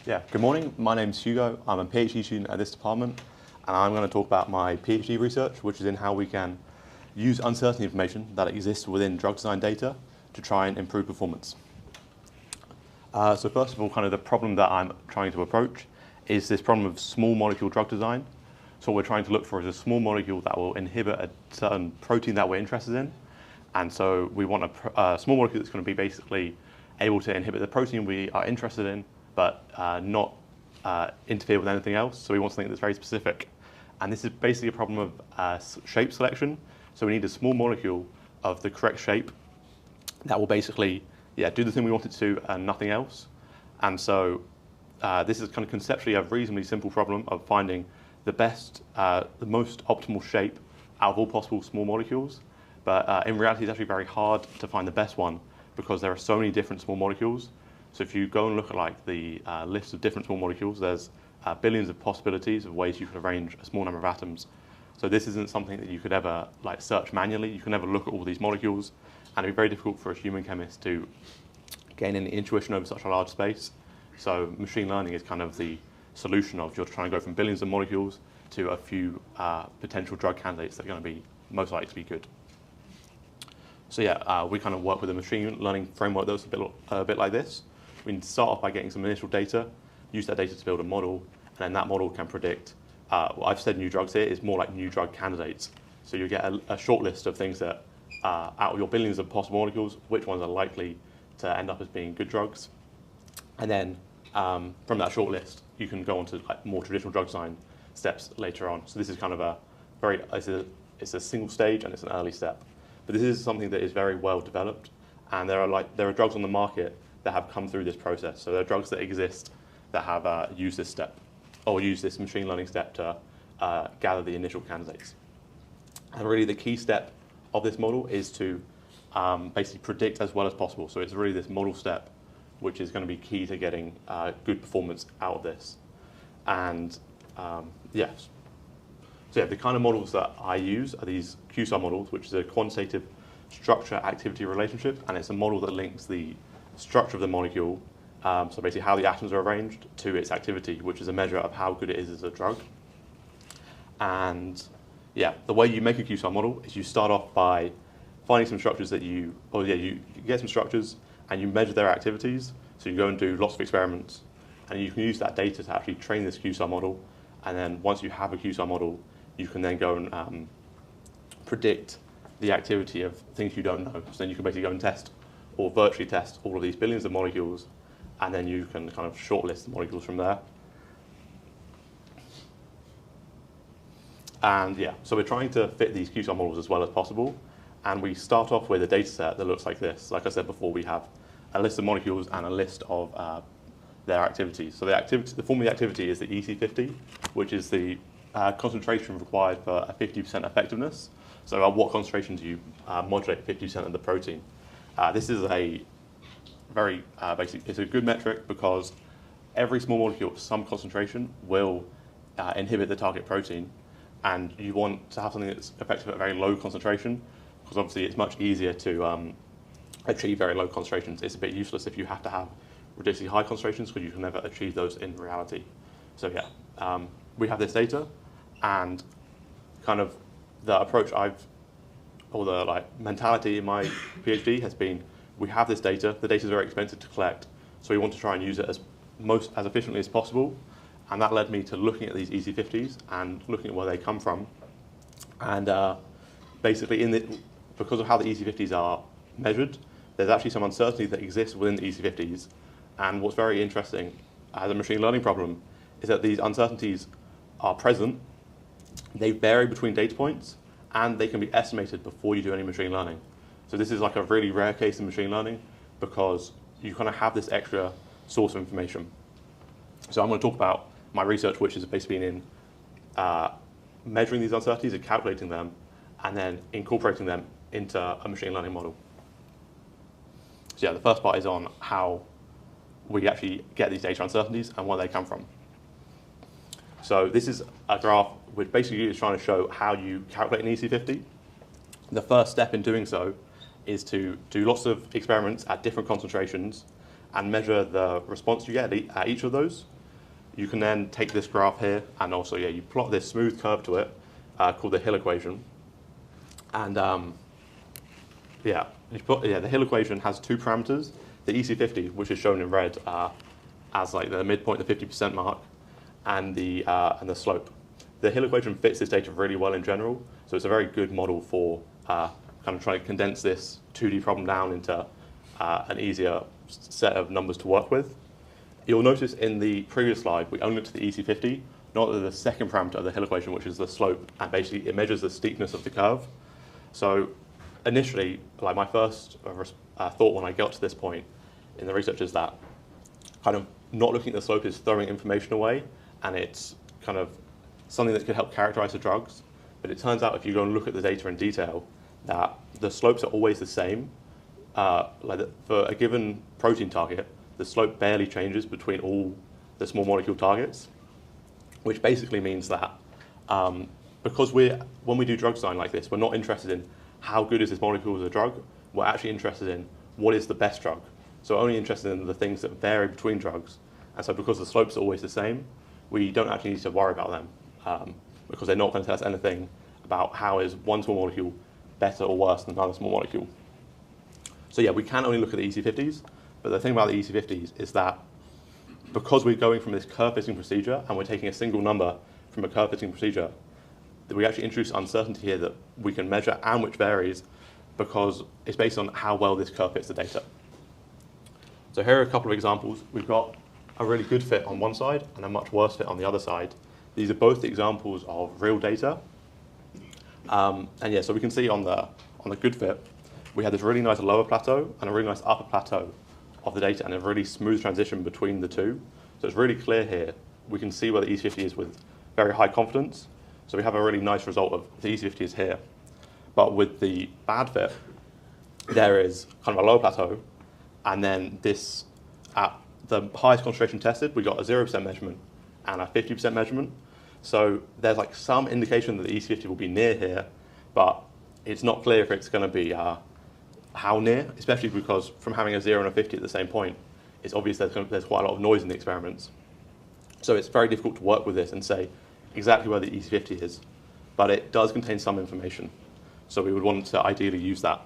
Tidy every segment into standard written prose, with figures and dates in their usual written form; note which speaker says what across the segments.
Speaker 1: Yeah, good morning. My name's Hugo. I'm a PhD student at this department, and I'm going to talk about my PhD research, which is in how we can use uncertainty information that exists within drug design data to try and improve performance. So first of all, kind of the problem that I'm trying to approach is this problem of small molecule drug design. So what we're trying to look for is a small molecule that will inhibit a certain protein that we're interested in. And so we want a small molecule that's going to be basically able to inhibit the protein we are interested in, but not interfere with anything else. So we want something that's very specific. And this is basically a problem of shape selection. So we need a small molecule of the correct shape that will basically do the thing we want it to and nothing else. And so this is kind of conceptually a reasonably simple problem of finding the best, the most optimal shape out of all possible small molecules. But in reality, it's actually very hard to find the best one because there are so many different small molecules. So if you go and look at like the list of different small molecules, there's billions of possibilities of ways you could arrange a small number of atoms. So this isn't something that you could ever like search manually. You can never look at all these molecules, and it'd be very difficult for a human chemist to gain any intuition over such a large space. So machine learning is kind of the solution of you're trying to go from billions of molecules to a few potential drug candidates that are going to be most likely to be good. So yeah, we kind of work with a machine learning framework that was a bit like this. We need to start off by getting some initial data, use that data to build a model, and then that model can predict, what I've said new drugs here is more like new drug candidates. So you get a short list of things that, out of your billions of possible molecules, which ones are likely to end up as being good drugs. And then from that short list, you can go on to like more traditional drug design steps later on. So this is kind of it's a single stage and it's an early step. But this is something that is very well developed, and there are drugs on the market that have come through this process. So there are drugs that exist that have used this step, or used this machine learning step to gather the initial candidates. And really the key step of this model is to basically predict as well as possible. So it's really this model step which is going to be key to getting good performance out of this. And yes. So yeah, the kind of models that I use are these QSAR models, which is a quantitative structure-activity relationship, and it's a model that links the structure of the molecule, so basically how the atoms are arranged, to its activity, which is a measure of how good it is as a drug. And yeah, the way you make a QSAR model is you start off by finding some structures that you get some structures and you measure their activities. So you go and do lots of experiments, and you can use that data to actually train this QSAR model. And then once you have a QSAR model, you can then go and predict the activity of things you don't know. So then you can basically go and test, or virtually test, all of these billions of molecules, and then you can kind of shortlist the molecules from there. And yeah, so we're trying to fit these QSAR models as well as possible, and we start off with a data set that looks like this. Like I said before, we have a list of molecules and a list of their activities. So the form of the activity is the EC50, which is the concentration required for a 50% effectiveness. So at what concentration do you modulate 50% of the protein? This is a very basic, it's a good metric because every small molecule at some concentration will inhibit the target protein, and you want to have something that's effective at a very low concentration because obviously it's much easier to achieve very low concentrations. It's a bit useless if you have to have ridiculously high concentrations because you can never achieve those in reality. So yeah, we have this data, and kind of the approach or the like mentality in my PhD has been, we have this data, the data is very expensive to collect, so we want to try and use it as efficiently as possible. And that led me to looking at these EC50s and looking at where they come from. And basically because of how the EC50s are measured, there's actually some uncertainty that exists within the EC50s. And what's very interesting as a machine learning problem is that these uncertainties are present, they vary between data points, and they can be estimated before you do any machine learning. So this is like a really rare case in machine learning because you kind of have this extra source of information. So I'm going to talk about my research, which has basically been in measuring these uncertainties and calculating them, and then incorporating them into a machine learning model. So yeah, the first part is on how we actually get these data uncertainties and where they come from. So this is a graph which basically is trying to show how you calculate an EC50. The first step in doing so is to do lots of experiments at different concentrations and measure the response you get at each of those. you can then take this graph here, and also, you plot this smooth curve to it, called the Hill equation. And the Hill equation has two parameters: the EC50, which is shown in red as like the midpoint, the 50% mark, and the slope. The Hill equation fits this data really well in general, so it's a very good model for kind of trying to condense this 2D problem down into an easier set of numbers to work with. You'll notice in the previous slide, we only looked at the EC50, not the second parameter of the Hill equation, which is the slope, and basically it measures the steepness of the curve. So initially, like my first thought when I got to this point in the research is that kind of not looking at the slope is throwing information away, and it's kind of something that could help characterize the drugs. But it turns out if you go and look at the data in detail, that the slopes are always the same. For a given protein target, the slope barely changes between all the small molecule targets, which basically means that because when we do drug design like this, we're not interested in how good is this molecule as a drug, we're actually interested in what is the best drug. So we're only interested in the things that vary between drugs. And so because the slopes are always the same, we don't actually need to worry about them because they're not going to tell us anything about how is one small molecule better or worse than another small molecule. So yeah, we can only look at the EC50s, but the thing about the EC50s is that because we're going from this curve fitting procedure and we're taking a single number from a curve fitting procedure, that we actually introduce uncertainty here that we can measure and which varies because it's based on how well this curve fits the data. So here are a couple of examples. We've got a really good fit on one side and a much worse fit on the other side. These are both the examples of real data. So we can see on the good fit, we had this really nice lower plateau and a really nice upper plateau of the data and a really smooth transition between the two. So it's really clear here. We can see where the EC50 is with very high confidence. So we have a really nice result of the EC50 is here. But with the bad fit, there is kind of a lower plateau. And then this, at the highest concentration tested, we got a 0% measurement and a 50% measurement. So there's like some indication that the EC50 will be near here, but it's not clear if it's going to be how near, especially because from having a 0 and a 50 at the same point, it's obvious there's quite a lot of noise in the experiments. So it's very difficult to work with this and say exactly where the EC50 is, but it does contain some information. So we would want to ideally use that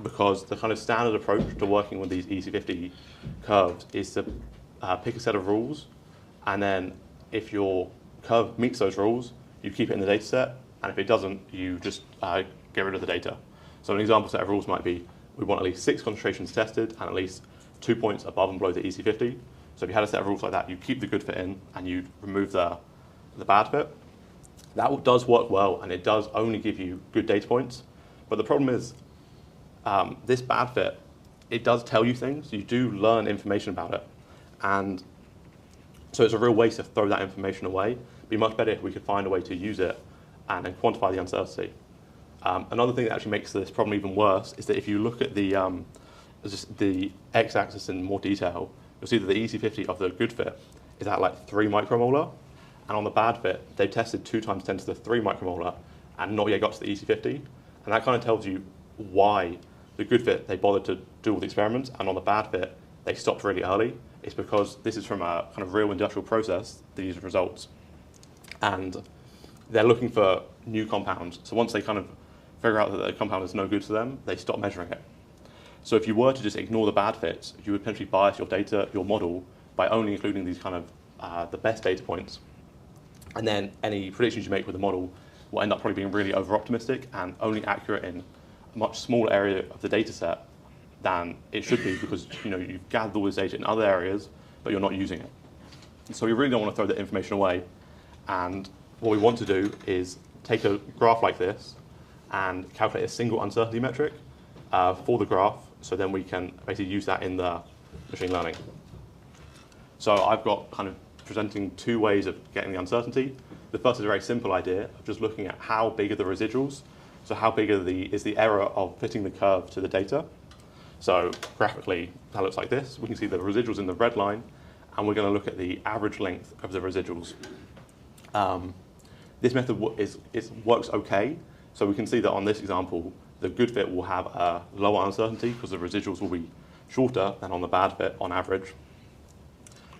Speaker 1: because the kind of standard approach to working with these EC50 curves is to pick a set of rules, and then if your curve meets those rules, you keep it in the data set, and if it doesn't, you just get rid of the data. So an example set of rules might be we want at least 6 concentrations tested and at least 2 points above and below the EC50. So if you had a set of rules like that, you keep the good fit in and you remove the bad fit. That does work well, and it does only give you good data points. But the problem is this bad fit, it does tell you things. You do learn information about it. And so it's a real waste to throw that information away. It'd be much better if we could find a way to use it and then quantify the uncertainty. Another thing that actually makes this problem even worse is that if you look at the x-axis in more detail, you'll see that the EC50 of the good fit is at like 3 micromolar, and on the bad fit, they've tested 2 times 10 to the 3 micromolar and not yet got to the EC50. And that kind of tells you why the good fit, they bothered to do all the experiments, and on the bad fit, they stopped really early. It's because this is from a kind of real industrial process, these results. And they're looking for new compounds. So once they kind of figure out that the compound is no good to them, they stop measuring it. So if you were to just ignore the bad fits, you would potentially bias your data, your model, by only including these kind of the best data points. And then any predictions you make with the model will end up probably being really over-optimistic and only accurate in a much smaller area of the data set than it should be, because you've gathered all this data in other areas, but you're not using it. So we really don't want to throw that information away. And what we want to do is take a graph like this and calculate a single uncertainty metric for the graph, so then we can basically use that in the machine learning. So I've got kind of presenting 2 ways of getting the uncertainty. The first is a very simple idea of just looking at how big are the residuals. So how big is the error of fitting the curve to the data. So graphically, that looks like this. We can see the residuals in the red line, and we're going to look at the average length of the residuals. This method works okay. So we can see that on this example, the good fit will have a lower uncertainty because the residuals will be shorter than on the bad fit on average.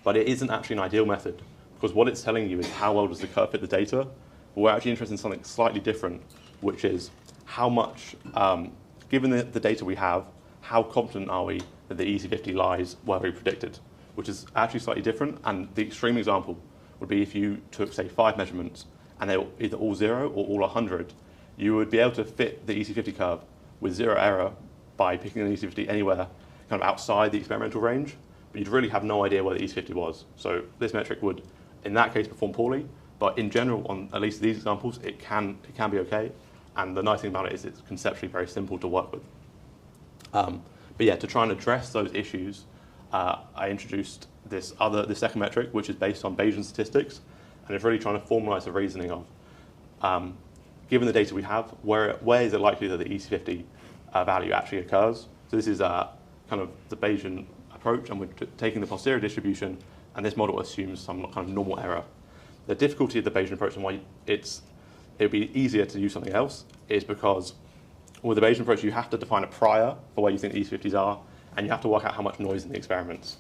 Speaker 1: But it isn't actually an ideal method because what it's telling you is how well does the curve fit the data. But we're actually interested in something slightly different, which is how much, given the data we have, how confident are we that the EC50 lies where we predicted, which is actually slightly different. And the extreme example would be if you took, say, 5 measurements and they were either all 0 or all 100, you would be able to fit the EC50 curve with 0 error by picking an EC50 anywhere kind of outside the experimental range, but you'd really have no idea where the EC50 was. So this metric would, in that case, perform poorly, but in general, on at least these examples, it can be okay. And the nice thing about it is it's conceptually very simple to work with. But yeah, to try and address those issues, I introduced this second metric, which is based on Bayesian statistics, and it's really trying to formalize the reasoning of, given the data we have, where is it likely that the EC50 value actually occurs? So this is kind of the Bayesian approach, and we're taking the posterior distribution, and this model assumes some kind of normal error. The difficulty of the Bayesian approach and why it would be easier to use something else is because with the Bayesian approach, you have to define a prior for where you think the EC50s are, and you have to work out how much noise in the experiments,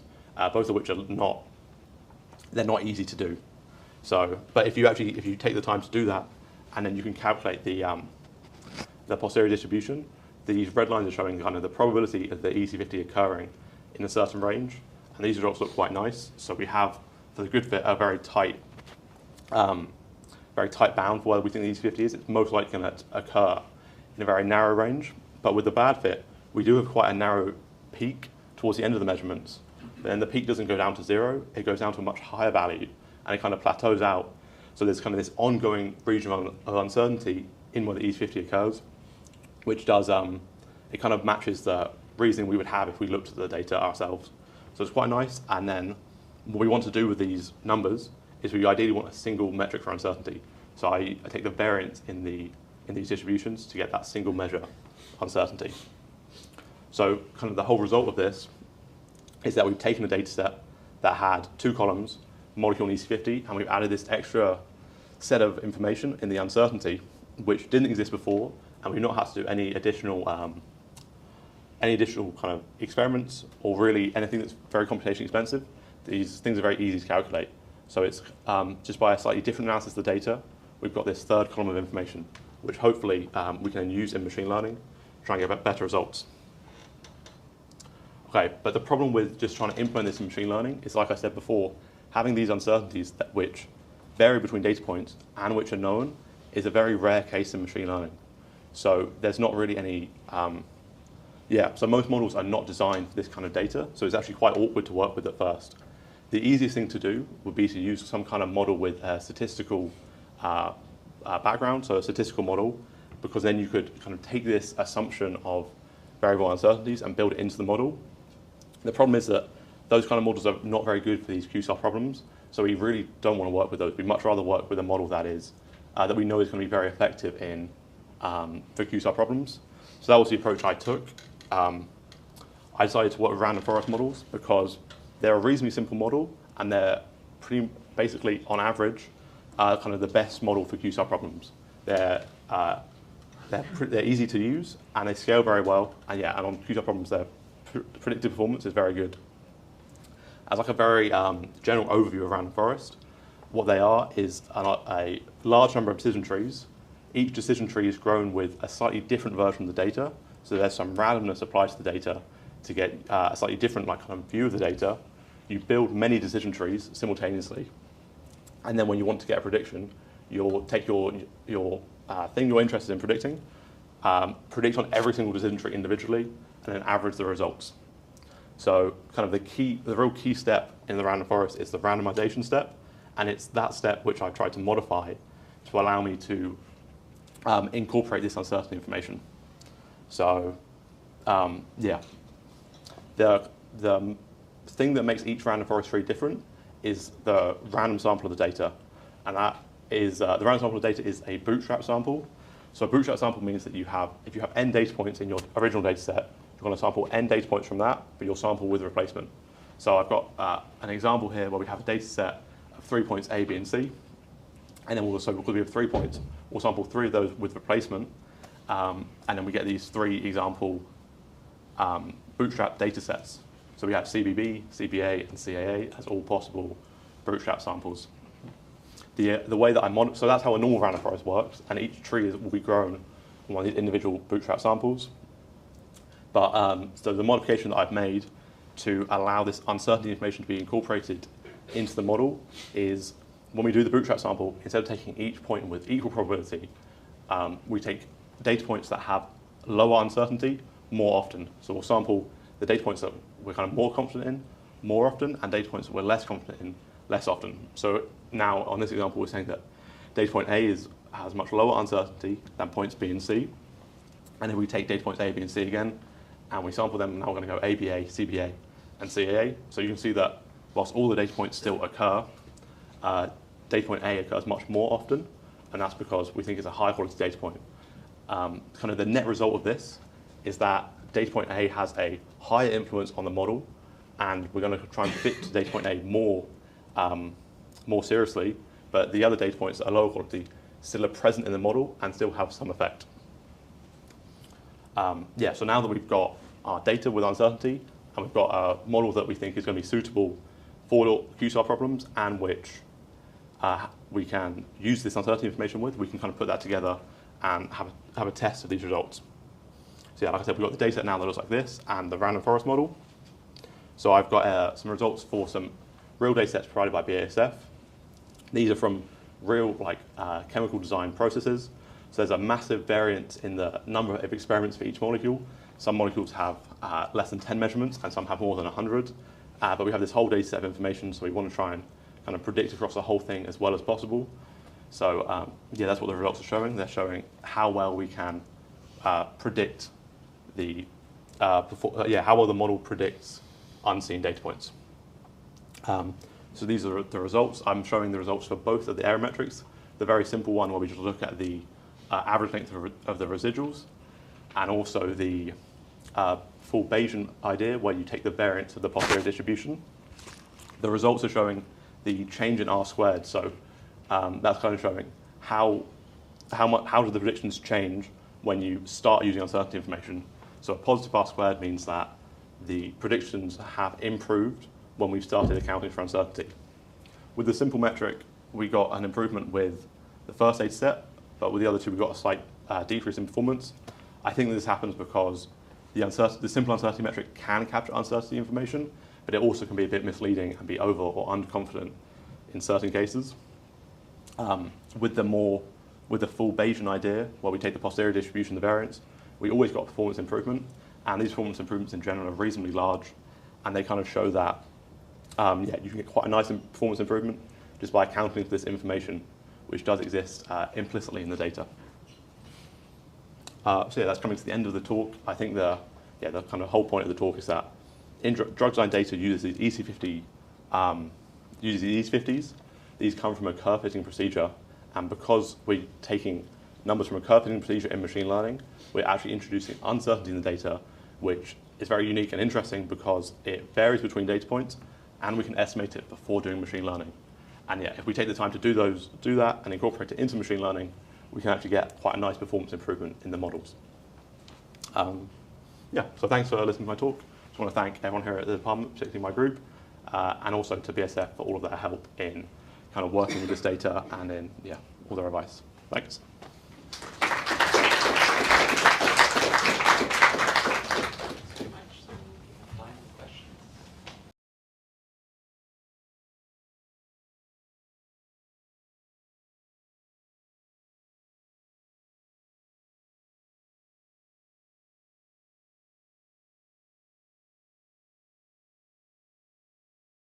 Speaker 1: both of which are not easy to do. So, but if you take the time to do that, and then you can calculate the posterior distribution, these red lines are showing kind of the probability of the EC50 occurring in a certain range, and these results look quite nice. So we have, for the good fit, a very tight bound for where we think the EC50 is. It's most likely going to occur in a very narrow range, but with the bad fit, we do have quite a narrow peak towards the end of the measurements. Then the peak doesn't go down to 0, it goes down to a much higher value, and it kind of plateaus out. So there's kind of this ongoing region of uncertainty in where the EC50 occurs, which does, it kind of matches the reasoning we would have if we looked at the data ourselves. So it's quite nice, and then what we want to do with these numbers is we ideally want a single metric for uncertainty. So I take the variance in these distributions to get that single measure uncertainty. So kind of the whole result of this is that we've taken a data set that had 2 columns, molecule and EC50, and we've added this extra set of information in the uncertainty, which didn't exist before, and we've not had to do any additional kind of experiments or really anything that's very computationally expensive. These things are very easy to calculate. So it's just by a slightly different analysis of the data, we've got this 3rd column of information, which hopefully we can use in machine learning to try and get better results. Okay, but the problem with just trying to implement this in machine learning is, like I said before, having these uncertainties which vary between data points and which are known is a very rare case in machine learning. So there's not really any, so most models are not designed for this kind of data, so it's actually quite awkward to work with at first. The easiest thing to do would be to use some kind of model with a statistical background, so a statistical model, because then you could kind of take this assumption of variable uncertainties and build it into the model. The problem is that those kind of models are not very good for these QSAR problems, so we really don't want to work with those. We'd much rather work with a model that is that we know is going to be very effective in for QSAR problems. So that was the approach I took. I decided to work with random forest models because they're a reasonably simple model, and they're pretty basically, on average, kind of the best model for QSAR problems. They're easy to use, and they scale very well. And yeah, and on QSAR problems, their predictive performance is very good. As like a very general overview of random forest, what they are is a large number of decision trees. Each decision tree is grown with a slightly different version of the data. So there's some randomness applied to the data to get a slightly different kind of view of the data. You build many decision trees simultaneously, and then when you want to get a prediction, you'll take your thing you're interested in predicting, predict on every single decision tree individually, and then average the results. So kind of the real key step in the random forest is the randomization step, and it's that step which I've tried to modify to allow me to incorporate this uncertain information. So yeah, the thing that makes each random forest tree different is the random sample of the data, and that is the random sample of data is a bootstrap sample. So a bootstrap sample means that if you have n data points in your original data set, you're going to sample n data points from that, but you'll sample with replacement. So I've got an example here where we have a data set of 3 points A, B, and C, and then because we have 3 points, we'll sample 3 of those with replacement, and then we get these 3 example bootstrap data sets. So we have CBB, CBA, and CAA as all possible bootstrap samples. the way that I model, so that's how a normal random forest works, and each tree will be grown on one of these individual bootstrap samples. But so the modification that I've made to allow this uncertainty information to be incorporated into the model is when we do the bootstrap sample, instead of taking each point with equal probability, we take data points that have lower uncertainty more often. So we'll sample the data points that we're kind of more confident in more often, and data points that we're less confident in less often. So now on this example, we're saying that data point A has much lower uncertainty than points B and C. And if we take data points A, B, and C again, and we sample them, now we're going to go ABA, CBA, and CAA. So you can see that whilst all the data points still occur, data point A occurs much more often, and that's because we think it's a high quality data point. Kind of the net result of this is that data point A has a higher influence on the model, and we're going to try and fit data point A more seriously, but the other data points that are lower quality still are present in the model and still have some effect. Yeah, so now that we've got our data with uncertainty, and we've got a model that we think is going to be suitable for QSAR problems, and which we can use this uncertainty information with, we can kind of put that together and have a test of these results. So yeah, like I said, we've got the data set now that looks like this, and the random forest model. So I've got some results for some real data sets provided by BASF. These are from real chemical design processes. So there's a massive variance in the number of experiments for each molecule. Some molecules have less than 10 measurements, and some have more than 100. But we have this whole data set of information, so we want to try and kind of predict across the whole thing as well as possible. So yeah, that's what the results are showing. They're showing how well we can predict how well the model predicts unseen data points. So these are the results. I'm showing the results for both of the error metrics. The very simple one where we just look at the average length of the residuals, and also the full Bayesian idea where you take the variance of the posterior distribution. The results are showing the change in R squared. So that's kind of showing how do the predictions change when you start using uncertainty information. So a positive R squared means that the predictions have improved when we've started accounting for uncertainty. With the simple metric, we got an improvement with the first data set, but with the other two, we got a slight decrease in performance. I think this happens because the simple uncertainty metric can capture uncertainty information, but it also can be a bit misleading and be over or underconfident in certain cases. With the full Bayesian idea, where we take the posterior distribution, the variance, we always got performance improvement, and these performance improvements in general are reasonably large, and they kind of show that you can get quite a nice performance improvement just by accounting for this information, which does exist implicitly in the data. So yeah, that's coming to the end of the talk. I think the kind of whole point of the talk is that in drug design data uses these EC50s. These come from a curve fitting procedure, and because we're taking numbers from a curve fitting procedure in machine learning, we're actually introducing uncertainty in the data, which is very unique and interesting because it varies between data points, and we can estimate it before doing machine learning. And yeah, if we take the time to do that and incorporate it into machine learning, we can actually get quite a nice performance improvement in the models. Yeah, so thanks for listening to my talk. Just want to thank everyone here at the department, particularly my group, and also to BSF for all of their help in kind of working with this data and in all their advice. Thanks.